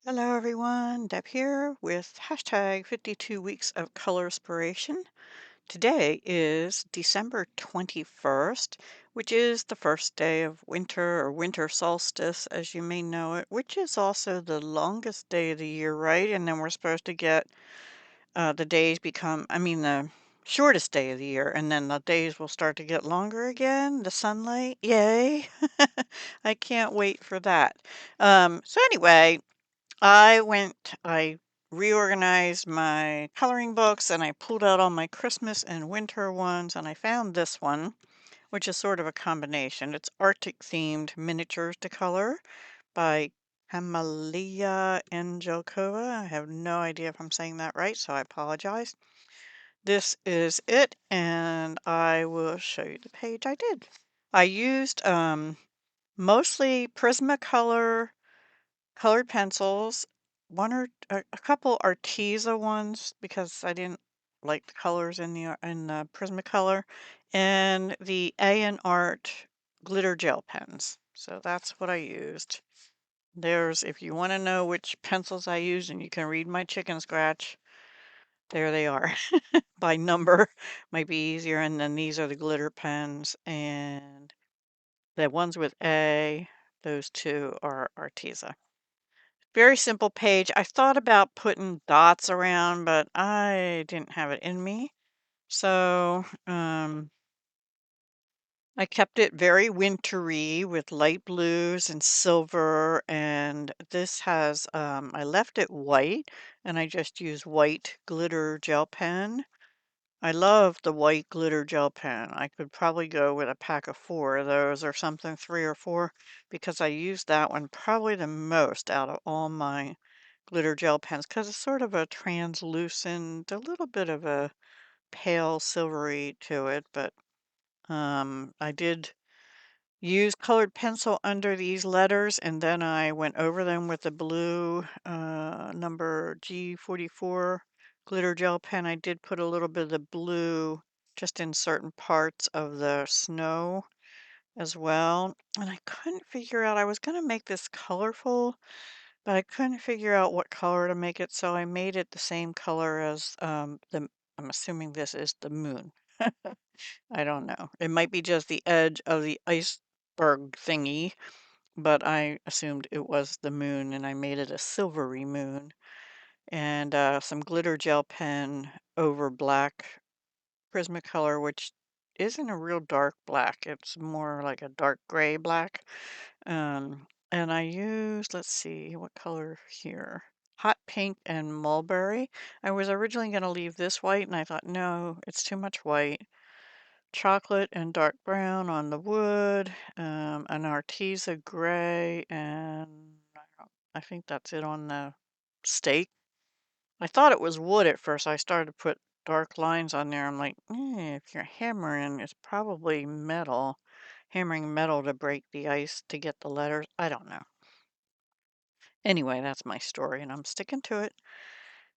Hello everyone, Deb here with hashtag 52 Weeks of Colorspiration. Today is December 21st, which is the first day of winter or winter solstice, as you may know it, which is also the longest day of the year, right? And then we're supposed to get the days the shortest day of the year, and then the days will start to get longer again. The sunlight, yay! I can't wait for that. So anyway, I reorganized my coloring books and I pulled out all my Christmas and winter ones and I found this one, which is sort of a combination. It's Arctic themed miniatures to color by Hamalia Angelkova. I have no idea if I'm saying that right, so I apologize. This is it, and I will show you the page I did. I used mostly Prismacolor colored pencils, one or a couple Arteza ones because I didn't like the colors in the Prismacolor, and the A&Art glitter gel pens. So that's what I used. There's, if you want to know which pencils I used, and you can read my chicken scratch, there they are by number. Might be easier. And then these are the glitter pens, and the ones with A, those two are Arteza. Very simple page. I thought about putting dots around, but I didn't have it in me. So I kept it very wintry with light blues and silver. And this has, I left it white and I just used white glitter gel pen. I love the white glitter gel pen. I could probably go with a pack of 4 of those or something, 3 or 4, because I use that one probably the most out of all my glitter gel pens because it's sort of a translucent, a little bit of a pale silvery to it, but I did use colored pencil under these letters and then I went over them with the blue number G44 glitter gel pen. I did put a little bit of the blue just in certain parts of the snow as well. And I couldn't figure out, I was going to make this colorful, but I couldn't figure out what color to make it, so I made it the same color as I'm assuming this is the moon. I don't know. It might be just the edge of the iceberg thingy, but I assumed it was the moon and I made it a silvery moon. And some glitter gel pen over black Prismacolor, which isn't a real dark black. It's more like a dark gray black. And I used, let's see, what color here? Hot pink and mulberry. I was originally going to leave this white, and I thought, no, it's too much white. Chocolate and dark brown on the wood, an Arteza gray, and I think that's it on the stake. I thought it was wood at first. I started to put dark lines on there. I'm like, if you're hammering, it's probably metal. Hammering metal to break the ice to get the letters. I don't know. Anyway, that's my story, and I'm sticking to it.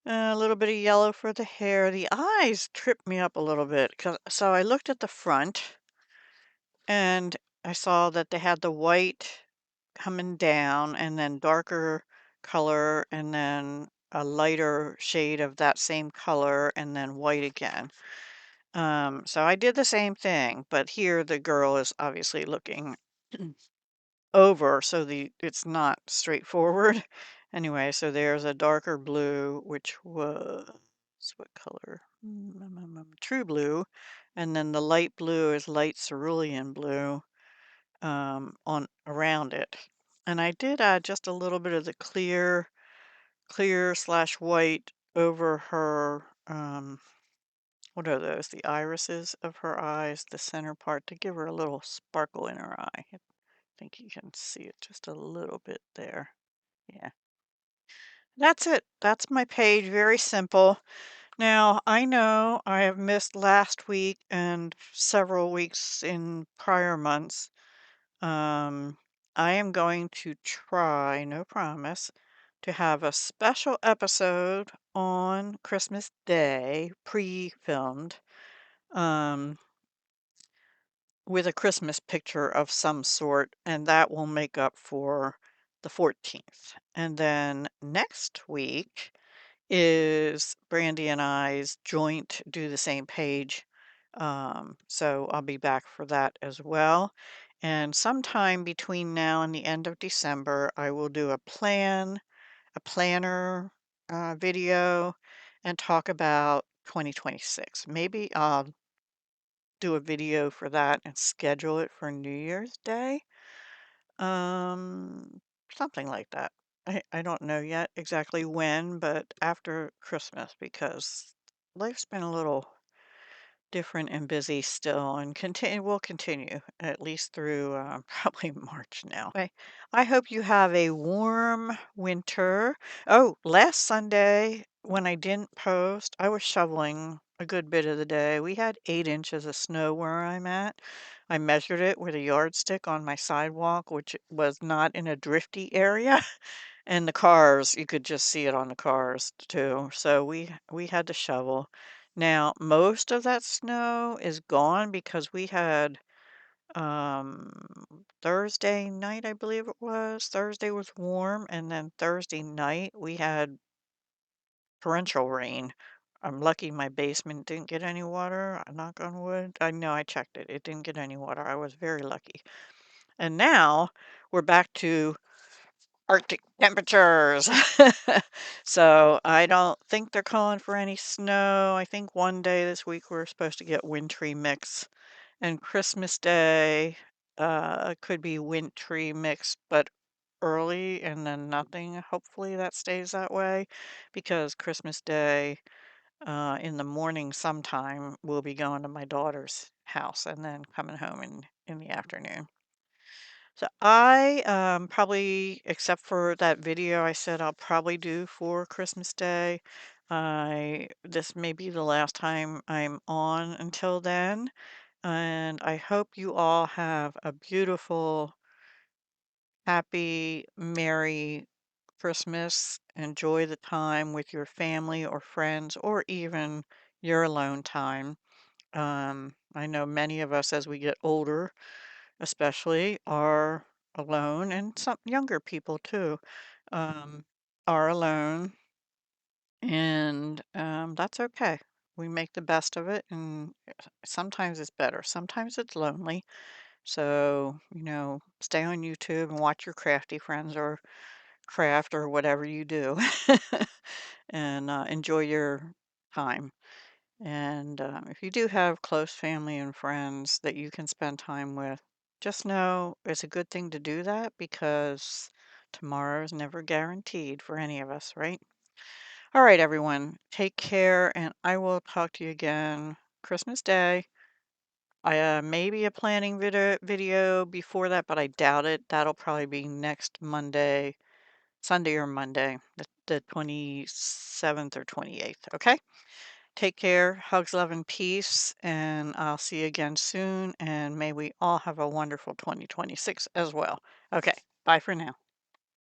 A little bit of yellow for the hair. The eyes tripped me up a little bit. So I looked at the front, and I saw that they had the white coming down, and then darker color, and then a lighter shade of that same color, and then white again. So I did the same thing, but here the girl is obviously looking over, so it's not straightforward. Anyway, so there's a darker blue, which was what color? True blue, and then the light blue is light cerulean blue on around it. And I did add just a little bit of the clear slash white over her what are those? The irises of her eyes, the center part, to give her a little sparkle in her eye. I think you can see it just a little bit there. Yeah. That's it. That's my page. Very simple. Now, I know I have missed last week and several weeks in prior months. I am going to try, no promise, to have a special episode on Christmas Day, pre-filmed, um, with a Christmas picture of some sort, and that will make up for the 14th. And then next week is Brandy and I's joint do the same page. So I'll be back for that as well. And sometime between now and the end of December, I will do a planner video and talk about 2026. Maybe I'll do a video for that and schedule it for New Year's Day. Um, Something like that. I don't know yet exactly when, but after Christmas because life's been a little different and busy still and continue will continue at least through probably March now. I hope you have a warm winter. Oh, last Sunday when I didn't post, I was shoveling a good bit of the day. We had 8 inches of snow where I'm at. I measured it with a yardstick on my sidewalk, which was not in a drifty area. And the cars, you could just see it on the cars too. So we had to shovel. Now, most of that snow is gone because we had Thursday night, I believe it was. Thursday was warm, and then Thursday night we had torrential rain. I'm lucky my basement didn't get any water. Knock on wood. I know I checked it. It didn't get any water. I was very lucky. And now we're back to Arctic temperatures. So I don't think they're calling for any snow. I think one day this week we're supposed to get wintry mix. And Christmas Day could be wintry mix, but early and then nothing. Hopefully that stays that way because Christmas Day in the morning sometime we'll be going to my daughter's house and then coming home in the afternoon. So I probably, except for that video I said I'll probably do for Christmas Day, this may be the last time I'm on until then. And I hope you all have a beautiful, happy, merry Christmas. Enjoy the time with your family or friends or even your alone time. I know many of us as we get older especially, are alone, and some younger people too, um, are alone, and that's okay. We make the best of it, and sometimes it's better. Sometimes it's lonely. So, stay on YouTube and watch your crafty friends or craft or whatever you do and enjoy your time. And if you do have close family and friends that you can spend time with, just know it's a good thing to do that because tomorrow is never guaranteed for any of us, right? All right, everyone, take care, and I will talk to you again Christmas Day. I maybe a planning video before that, but I doubt it. That'll probably be next Monday, Sunday or Monday, the 27th or 28th. Okay? Take care, hugs, love, and peace, and I'll see you again soon. And may we all have a wonderful 2026 as well. Okay, bye for now.